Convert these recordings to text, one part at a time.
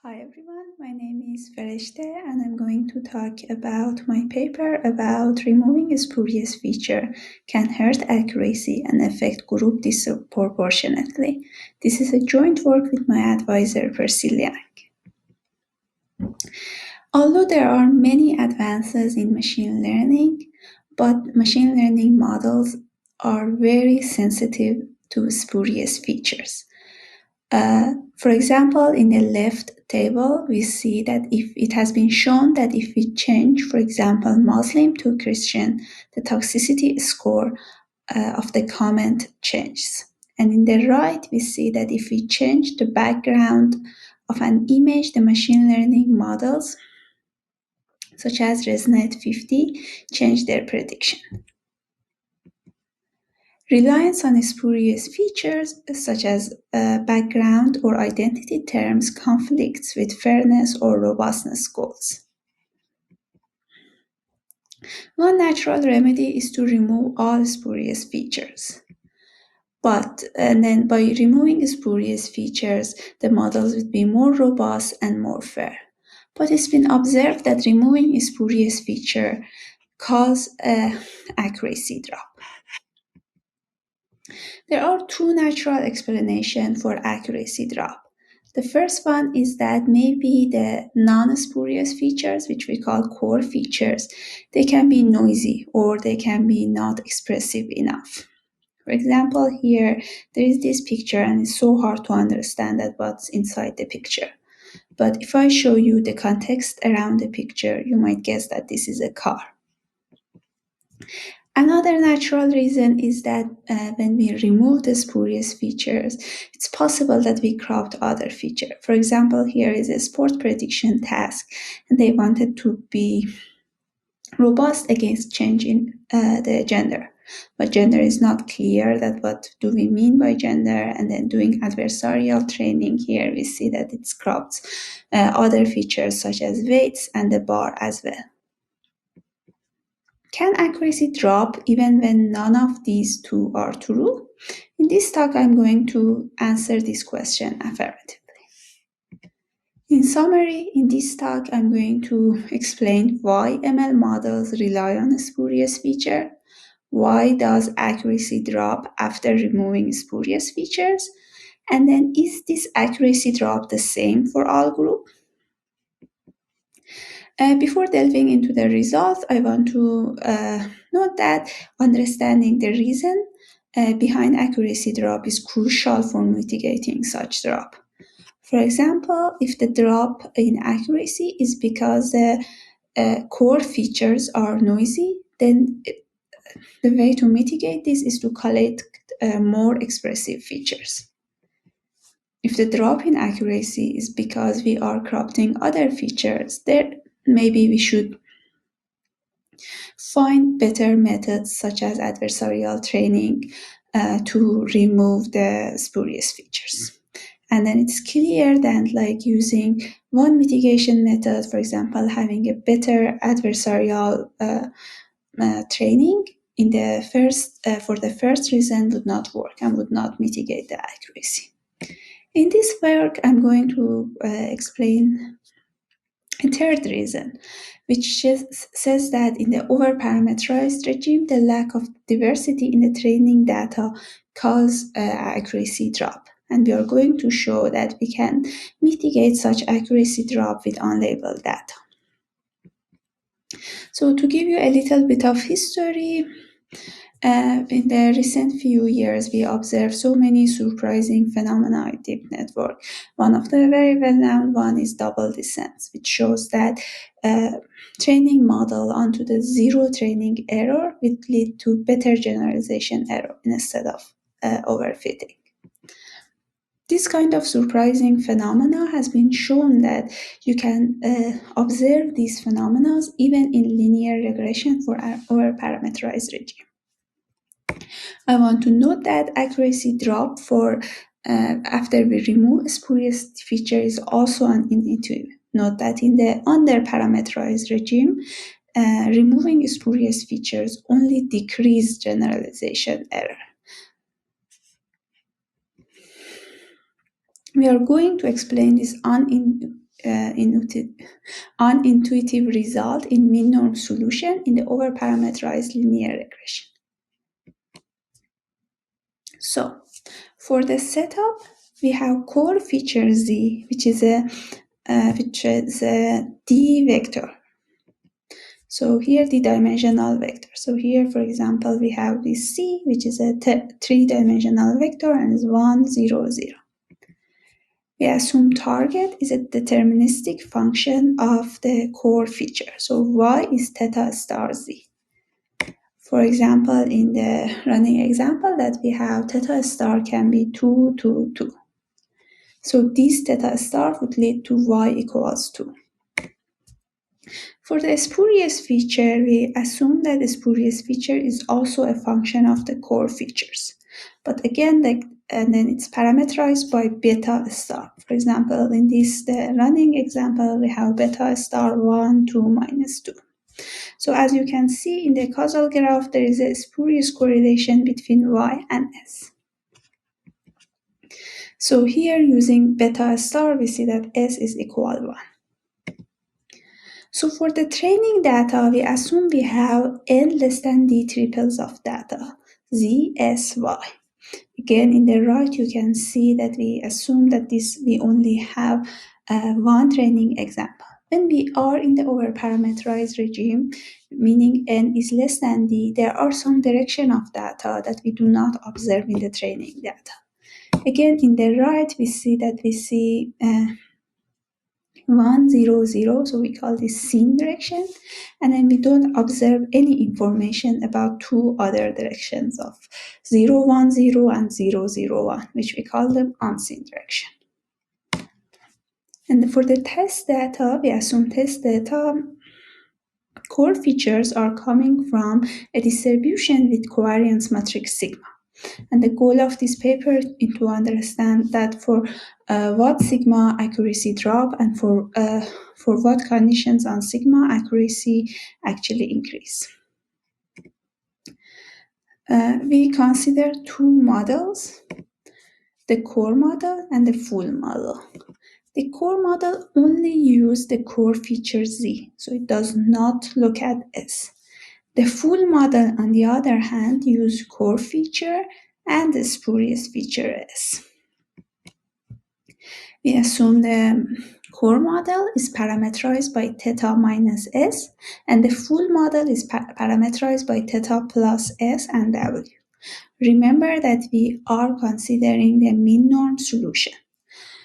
Hi everyone, my name is FAccT and I'm going to talk about my paper about removing a spurious feature can hurt accuracy and affect group disproportionately. This is a joint work with my advisor, Liang. Although there are many advances in machine learning, but machine learning models are very sensitive to spurious features. For example, in the left table, we see that if it has been shown that if we change, for example, Muslim to Christian, the toxicity score of the comment changes. And in the right, we see that if we change the background of an image, the machine learning models, such as ResNet 50, change their prediction. Reliance on spurious features, such as background or identity terms, conflicts with fairness or robustness goals. One natural remedy is to remove all spurious features. And then by removing spurious features, the models would be more robust and more fair. But it's been observed that removing a spurious feature causes an accuracy drop. There are two natural explanations for accuracy drop. The first one is that maybe the non-spurious features, which we call core features, they can be noisy or they can be not expressive enough. For example, here there is this picture and it's so hard to understand that what's inside the picture. But if I show you the context around the picture, you might guess that this is a car. Another natural reason is that when we remove the spurious features, it's possible that we cropped other features. For example, here is a sport prediction task, and they wanted to be robust against change in the gender. But gender is not clear, that what do we mean by gender, and then doing adversarial training here, we see that it's cropped other features such as weights and the bar as well. Can accuracy drop even when none of these two are true? In this talk, I'm going to answer this question affirmatively. In summary, in this talk, I'm going to explain why ML models rely on a spurious feature, why does accuracy drop after removing spurious features, and then is this accuracy drop the same for all groups? Before delving into the results, I want to note that understanding the reason behind accuracy drop is crucial for mitigating such drop. For example, if the drop in accuracy is because the core features are noisy, then the way to mitigate this is to collect more expressive features. If the drop in accuracy is because we are cropping other features, there maybe we should find better methods such as adversarial training to remove the spurious features. And then it's clear that like using one mitigation method, for example, having a better adversarial training in the first for the first reason would not work and would not mitigate the accuracy. In this work, I'm going to explain a third reason, which says that in the over-parameterized regime, the lack of diversity in the training data cause accuracy drop. And we are going to show that we can mitigate such accuracy drop with unlabeled data. So to give you a little bit of history, in the recent few years, we observed so many surprising phenomena in deep network. One of the very well-known one is double descent, which shows that training model onto the zero training error will lead to better generalization error instead of overfitting. This kind of surprising phenomena has been shown that you can observe these phenomena even in linear regression for our over-parameterized regime. I want to note that accuracy drop for after we remove spurious feature is also an intuitive. Note that in the under-parameterized regime, removing spurious features only decrease generalization error. We are going to explain this unintuitive result in mean norm solution in the overparameterized linear regression. So for the setup, we have core feature Z, which is a D vector. So here the dimensional vector. So here, for example, we have this C, which is a three-dimensional vector and is 1, 0, 0. We assume target is a deterministic function of the core feature. So Y is theta star Z. For example, in the running example that we have, theta star can be 2, 2, 2. So this theta star would lead to Y equals 2. For the spurious feature, we assume that the spurious feature is also a function of the core features. But again, and then it's parameterized by beta star. For example, in the running example, we have beta star 1, 2, minus 2. So as you can see in the causal graph, there is a spurious correlation between Y and S. So here, using beta star, we see that S is equal 1. So for the training data, we assume we have N less than D triples of data, Z, S, Y. Again, in the right, you can see that we assume that we only have one training example. When we are in the overparameterized regime, meaning N is less than D, there are some direction of data that we do not observe in the training data. Again, in the right, we see 1, 0, 0, so we call this scene direction, and then we don't observe any information about two other directions of 0, 1, 0 and 0, 0, 1, which we call them unseen direction. And for the test data, we assume test data core features are coming from a distribution with covariance matrix sigma. And the goal of this paper is to understand that for what sigma accuracy drop and for what conditions on sigma accuracy actually increase. We consider two models, the core model and the full model. The core model only uses the core feature Z, so it does not look at S. The full model, on the other hand, uses core feature and the spurious feature S. We assume the core model is parameterized by theta minus S, and the full model is parameterized by theta plus S and W. Remember that we are considering the mean norm solution.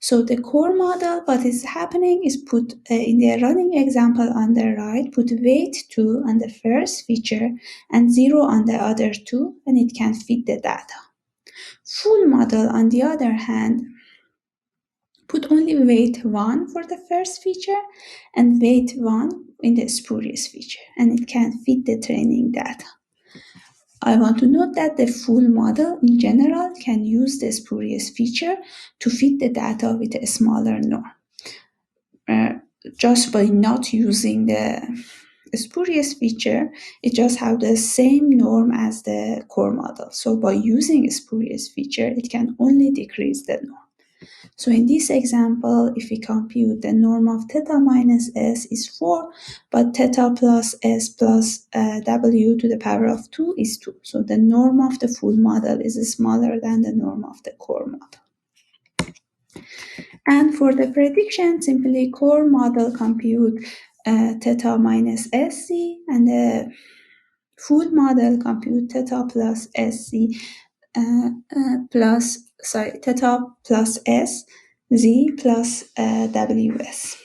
So the core model, what is happening is put in the running example on the right, put weight 2 on the first feature and 0 on the other two, and it can fit the data. Full model, on the other hand, put only weight 1 for the first feature and weight 1 in the spurious feature, and it can fit the training data. I want to note that the full model in general can use the spurious feature to fit the data with a smaller norm. Just by not using the spurious feature, it just have the same norm as the core model. So by using a spurious feature, it can only decrease the norm. So in this example, if we compute the norm of theta minus S is 4, but theta plus S plus W to the power of 2 is 2. So the norm of the full model is smaller than the norm of the core model. And for the prediction, simply core model compute theta minus SC, and the full model compute theta plus SC theta plus S, Z plus WS.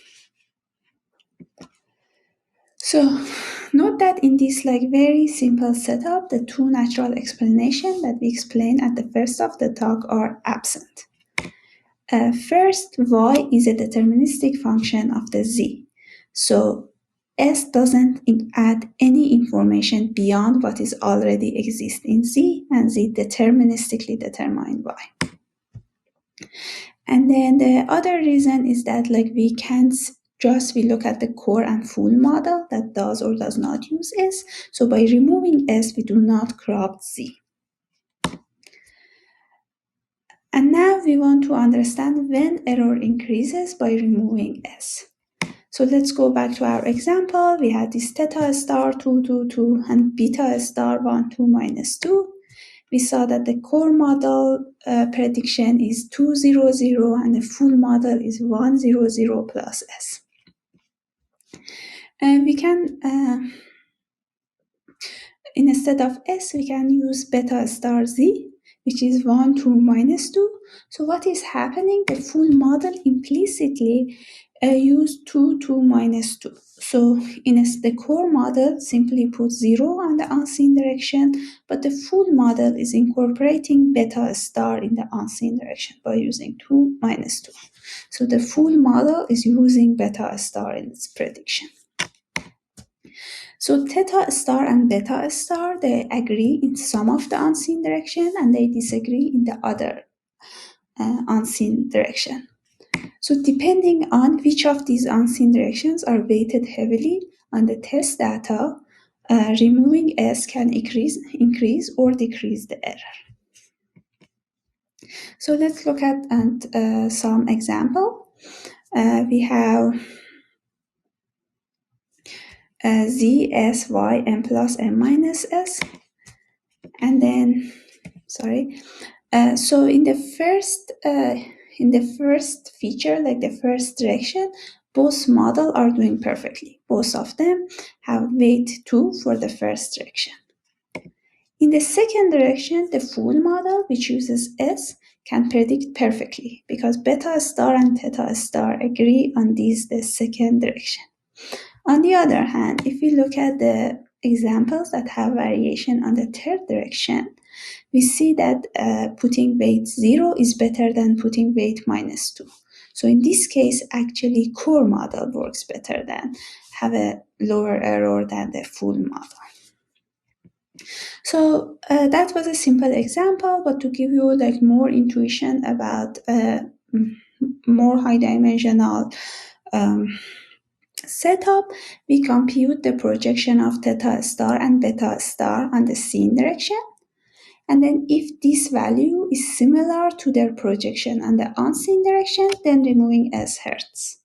So note that in this very simple setup, the two natural explanations that we explained at the first of the talk are absent. First, Y is a deterministic function of the Z. So S doesn't add any information beyond what is already exist in Z, and Z deterministically determine Y. And then the other reason is that we can't we look at the core and full model that does or does not use S. So by removing S, we do not crop Z. And now we want to understand when error increases by removing S. So let's go back to our example. We had this theta star 2, 2, 2 and beta star 1, 2, minus 2. We saw that the core model prediction is 2, 0, 0 and the full model is 1, 0, 0 plus S. And we can, instead of S, we can use beta star Z, which is 1, 2, minus 2. So what is happening? The full model implicitly use 2, 2, minus 2. So in the core model simply put 0 on the unseen direction, but the full model is incorporating beta star in the unseen direction by using 2, minus 2. So the full model is using beta star in its prediction. So theta star and beta star, they agree in some of the unseen direction and they disagree in the other unseen direction. So depending on which of these unseen directions are weighted heavily on the test data, removing S can increase or decrease the error. So let's look at some example. We have Z, S, Y, M plus M minus S. And then, so in the first feature, like the first direction, both models are doing perfectly. Both of them have weight 2 for the first direction. In the second direction, the full model, which uses S, can predict perfectly because beta star and theta star agree on the second direction. On the other hand, if we look at the examples that have variation on the third direction, we see that putting weight 0 is better than putting weight minus 2. So in this case, actually, core model works better than have a lower error than the full model. So that was a simple example, but to give you like more intuition about more high-dimensional setup, we compute the projection of theta star and beta star on the seen direction. And then if this value is similar to their projection on the unseen direction, then removing S hurts.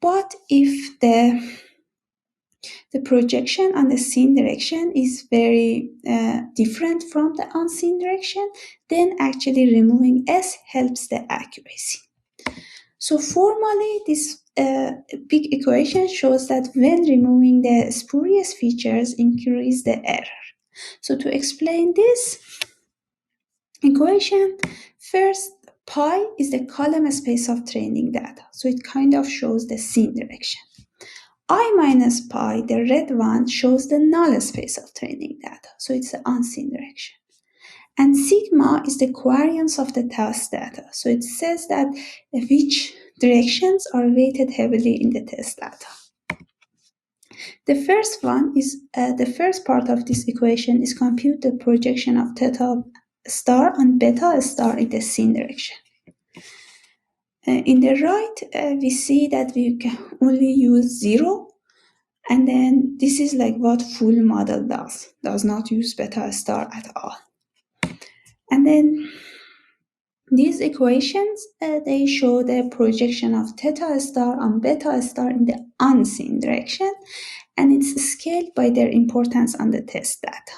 But if the projection on the seen direction is very different from the unseen direction, then actually removing S helps the accuracy. So formally, this big equation shows that when removing the spurious features, increase the error. So to explain this equation, first, pi is the column space of training data. So it kind of shows the seen direction. I minus pi, the red one, shows the null space of training data. So it's the unseen direction. And sigma is the covariance of the test data. So it says that which directions are weighted heavily in the test data. The first one is the first part of this equation is compute the projection of theta star and beta star in the seen direction. In the right, we see that we can only use 0, and then this is like what full model does not use beta star at all. And then these equations, they show the projection of theta star and beta star in the unseen direction, and it's scaled by their importance on the test data.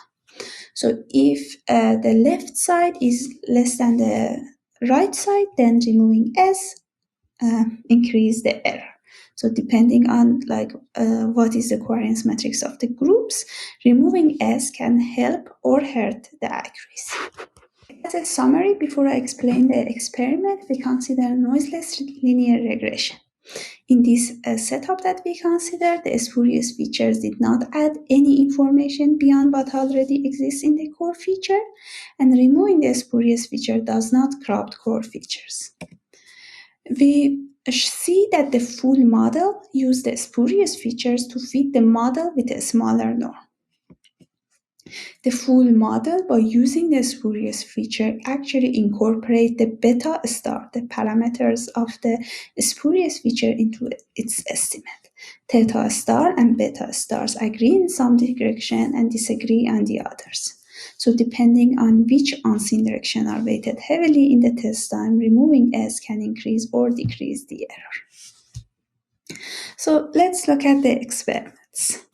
So if the left side is less than the right side, then removing S increase the error. So depending on what is the covariance matrix of the groups, removing S can help or hurt the accuracy. As a summary, before I explain the experiment, we consider noiseless linear regression. In this setup that we consider, the spurious features did not add any information beyond what already exists in the core feature, and removing the spurious feature does not corrupt core features. We see that the full model used the spurious features to fit the model with a smaller norm. The full model, by using the spurious feature, actually incorporate the beta star, the parameters of the spurious feature, into its estimate. Theta star and beta stars agree in some direction and disagree on the others. So depending on which unseen direction are weighted heavily in the test time, removing S can increase or decrease the error. So let's look at the experiments.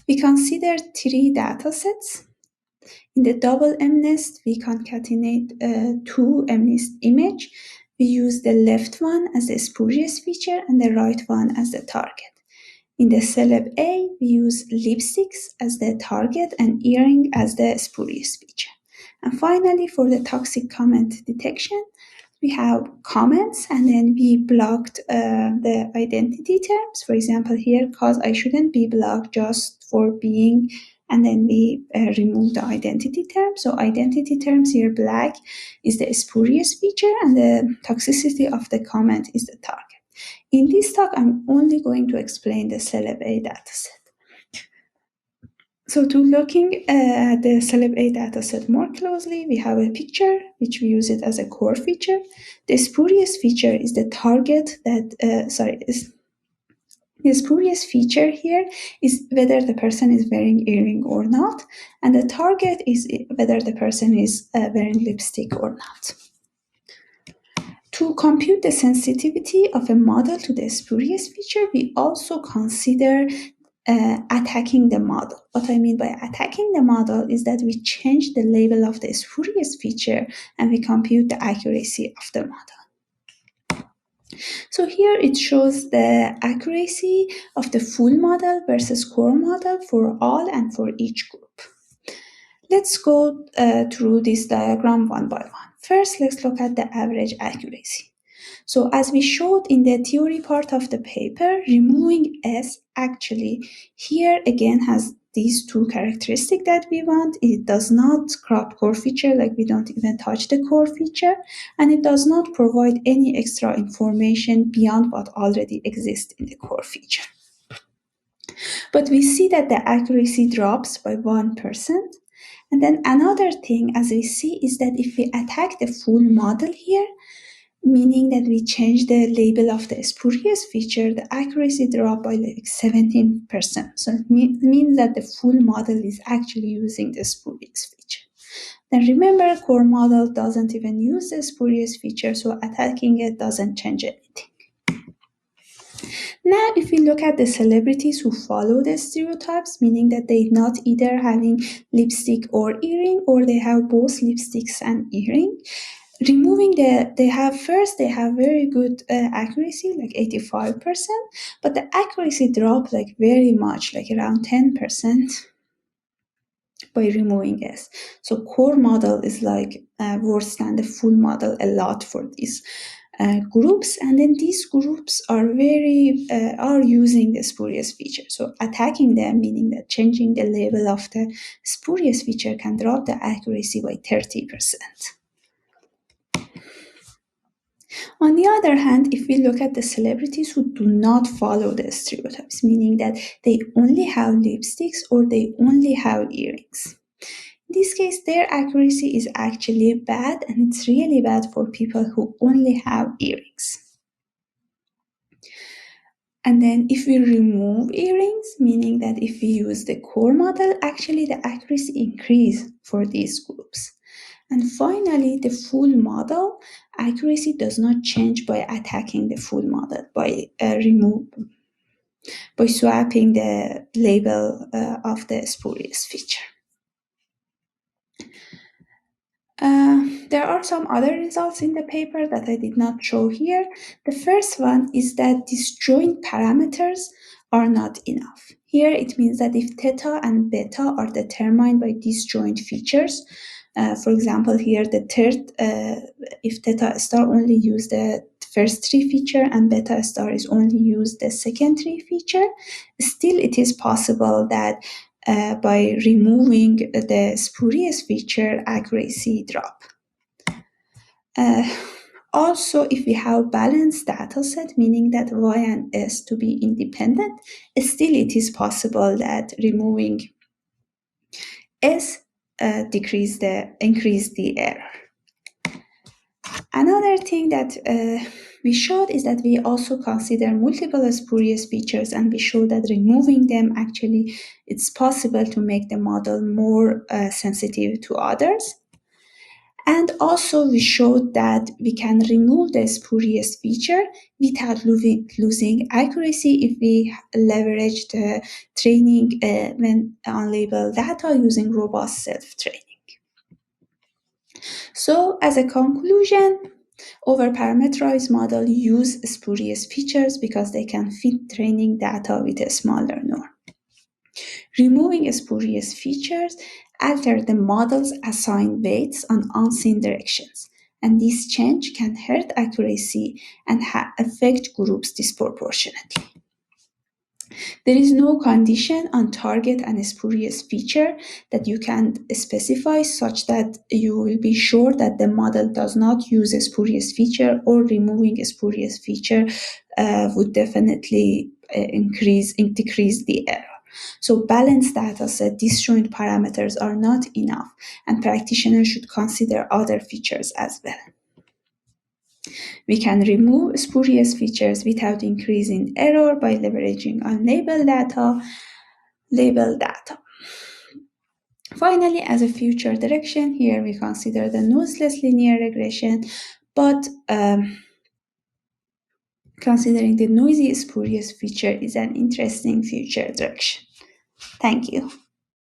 We consider 3 data sets. In the double MNIST, we concatenate 2 MNIST image. We use the left one as the spurious feature and the right one as the target. In the celeb A, we use lipsticks as the target and earring as the spurious feature. And finally, for the toxic comment detection, we have comments and then we blocked the identity terms. For example, here, cause I shouldn't be blocked just for being, and then we remove the identity term. So identity terms here, black, is the spurious feature and the toxicity of the comment is the target. In this talk, I'm only going to explain the celeb A dataset. So to looking at the celeb A dataset more closely, we have a picture, which we use it as a core feature. The spurious feature is the target that, the spurious feature here is whether the person is wearing earring or not, and the target is whether the person is wearing lipstick or not. To compute the sensitivity of a model to the spurious feature, we also consider attacking the model. What I mean by attacking the model is that we change the label of the spurious feature and we compute the accuracy of the model. So here it shows the accuracy of the full model versus core model for all and for each group. Let's go through this diagram one by one. First, let's look at the average accuracy. So as we showed in the theory part of the paper, removing S actually here again has these 2 characteristics that we want. It does not crop core feature, like we don't even touch the core feature, and it does not provide any extra information beyond what already exists in the core feature. But we see that the accuracy drops by 1%. And then another thing, as we see, is that if we attack the full model here, meaning that we change the label of the spurious feature, the accuracy dropped by like 17%. So it means that the full model is actually using the spurious feature. Then remember, core model doesn't even use the spurious feature, so attacking it doesn't change anything. Now, if we look at the celebrities who follow the stereotypes, meaning that they not either having lipstick or earring, or they have both lipsticks and earring, removing they have very good accuracy, like 85%, but the accuracy dropped like very much, like around 10% by removing S. So core model is like worse than the full model a lot for these groups, and then these groups are using the spurious feature. So attacking them, meaning that changing the label of the spurious feature, can drop the accuracy by 30%. On the other hand, if we look at the celebrities who do not follow the stereotypes, meaning that they only have lipsticks or they only have earrings, in this case, their accuracy is actually bad, and it's really bad for people who only have earrings. And then if we remove earrings, meaning that if we use the core model, actually the accuracy increase for these groups. And finally, the full model accuracy does not change by attacking the full model, by swapping the label of the spurious feature. There are some other results in the paper that I did not show here. The first one is that disjoint parameters are not enough. Here it means that if theta and beta are determined by disjoint features, for example, here the third, if theta star only use the first 3 feature and beta star is only use the second 3 feature, still it is possible that by removing the spurious feature, accuracy drop. Also, if we have balanced data set, meaning that Y and S to be independent, still it is possible that removing S increase the error. Another thing that we showed is that we also consider multiple spurious features, and we show that removing them actually it's possible to make the model more sensitive to others. And also we showed that we can remove the spurious feature without losing accuracy if we leverage the training when unlabeled data using robust self-training. So as a conclusion, over-parameterized model use spurious features because they can fit training data with a smaller norm. Removing spurious features alter the model's assigned weights on unseen directions, and this change can hurt accuracy and affect groups disproportionately. There is no condition on target and spurious feature that you can specify such that you will be sure that the model does not use a spurious feature, or removing a spurious feature would definitely decrease the error. So balanced data set disjoint parameters are not enough, and practitioners should consider other features as well. We can remove spurious features without increasing error by leveraging unlabeled data, labeled data. Finally, as a future direction, here we consider the noiseless linear regression, but considering the noisy spurious feature is an interesting future direction. Thank you.